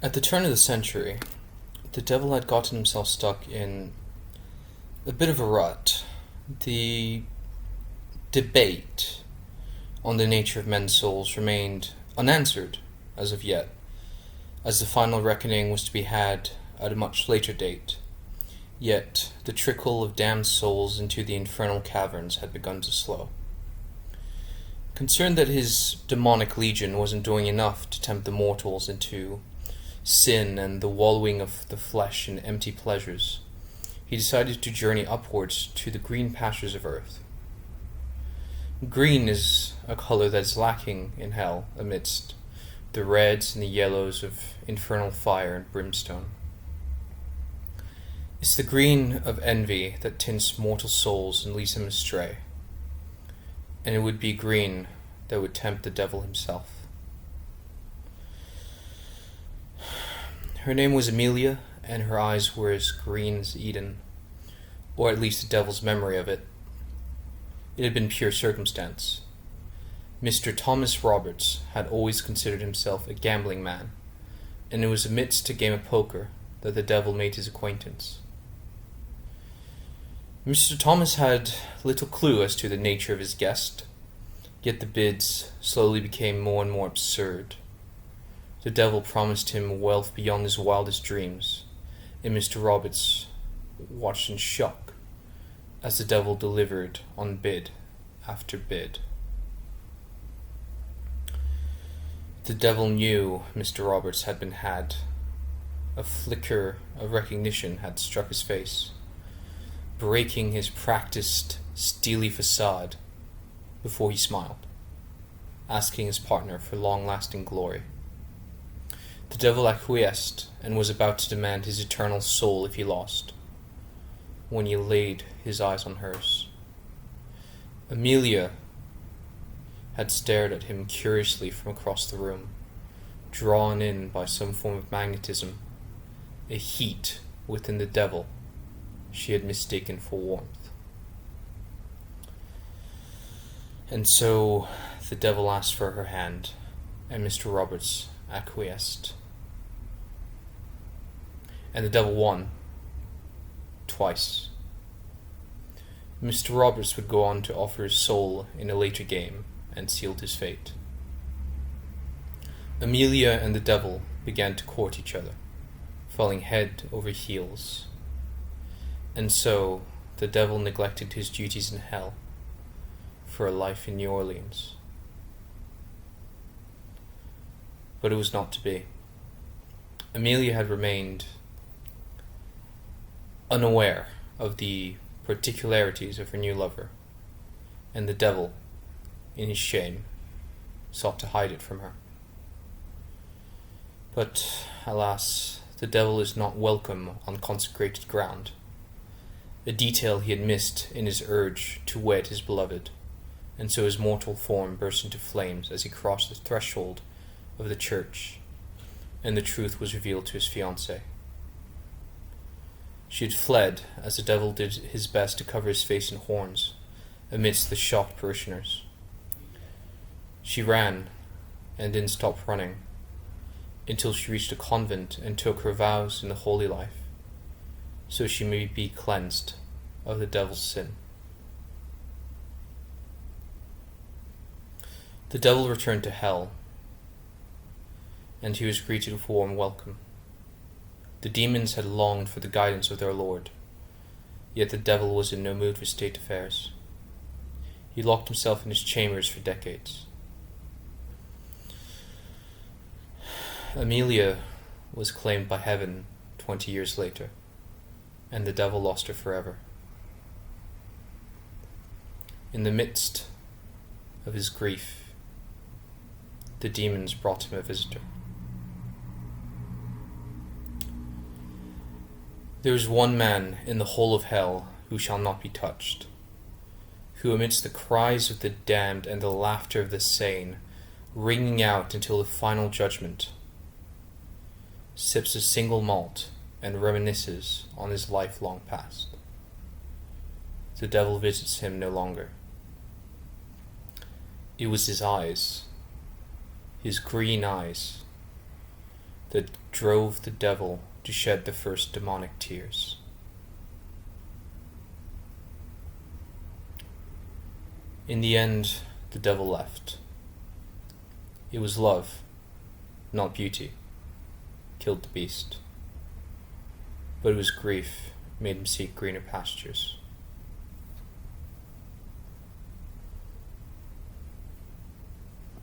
At the turn of the century, the devil had gotten himself stuck in a bit of a rut. The debate on the nature of men's souls remained unanswered as of yet, as the final reckoning was to be had at a much later date. Yet the trickle of damned souls into the infernal caverns had begun to slow. Concerned that his demonic legion wasn't doing enough to tempt the mortals into sin and the wallowing of the flesh in empty pleasures, he decided to journey upwards to the green pastures of earth. Green is a color that is lacking in hell amidst the reds and the yellows of infernal fire and brimstone. It's the green of envy that tints mortal souls and leads them astray, and it would be green that would tempt the devil himself. Her name was Amelia, and her eyes were as green as Eden, or at least the devil's memory of it. It had been pure circumstance. Mr. Thomas Roberts had always considered himself a gambling man, and it was amidst a game of poker that the devil made his acquaintance. Mr. Thomas had little clue as to the nature of his guest, yet the bids slowly became more and more absurd. The devil promised him wealth beyond his wildest dreams, and Mr. Roberts watched in shock as the devil delivered on bid after bid. The devil knew Mr. Roberts had been had. A flicker of recognition had struck his face, breaking his practiced, steely facade before he smiled, asking his partner for long-lasting glory. The devil acquiesced and was about to demand his eternal soul if he lost, when he laid his eyes on hers. Amelia had stared at him curiously from across the room, drawn in by some form of magnetism, a heat within the devil she had mistaken for warmth. And so the devil asked for her hand, and Mr. Roberts acquiesced. And the devil won. Twice. Mr. Roberts would go on to offer his soul in a later game, and sealed his fate. Amelia and the devil began to court each other, falling head over heels. And so the devil neglected his duties in hell for a life in New Orleans. But it was not to be. Amelia had remained unaware of the particularities of her new lover, and the devil, in his shame, sought to hide it from her. But, alas, the devil is not welcome on consecrated ground, a detail he had missed in his urge to wed his beloved, and so his mortal form burst into flames as he crossed the threshold of the church, and the truth was revealed to his fiancée. She had fled as the devil did his best to cover his face in horns amidst the shocked parishioners. She ran and didn't stop running until she reached a convent and took her vows in the holy life, so she may be cleansed of the devil's sin. The devil returned to hell, and he was greeted with a warm welcome. The demons had longed for the guidance of their lord, yet the devil was in no mood for state affairs. He locked himself in his chambers for decades. Amelia was claimed by heaven 20 years later, and the devil lost her forever. In the midst of his grief, the demons brought him a visitor. There is one man in the whole of hell who shall not be touched, who amidst the cries of the damned and the laughter of the sane, ringing out until the final judgment, sips a single malt and reminisces on his lifelong past. The devil visits him no longer. It was his eyes, his green eyes, that drove the devil to shed the first demonic tears. In the end, the devil left. It was love, not beauty, killed the beast. But it was grief made him seek greener pastures.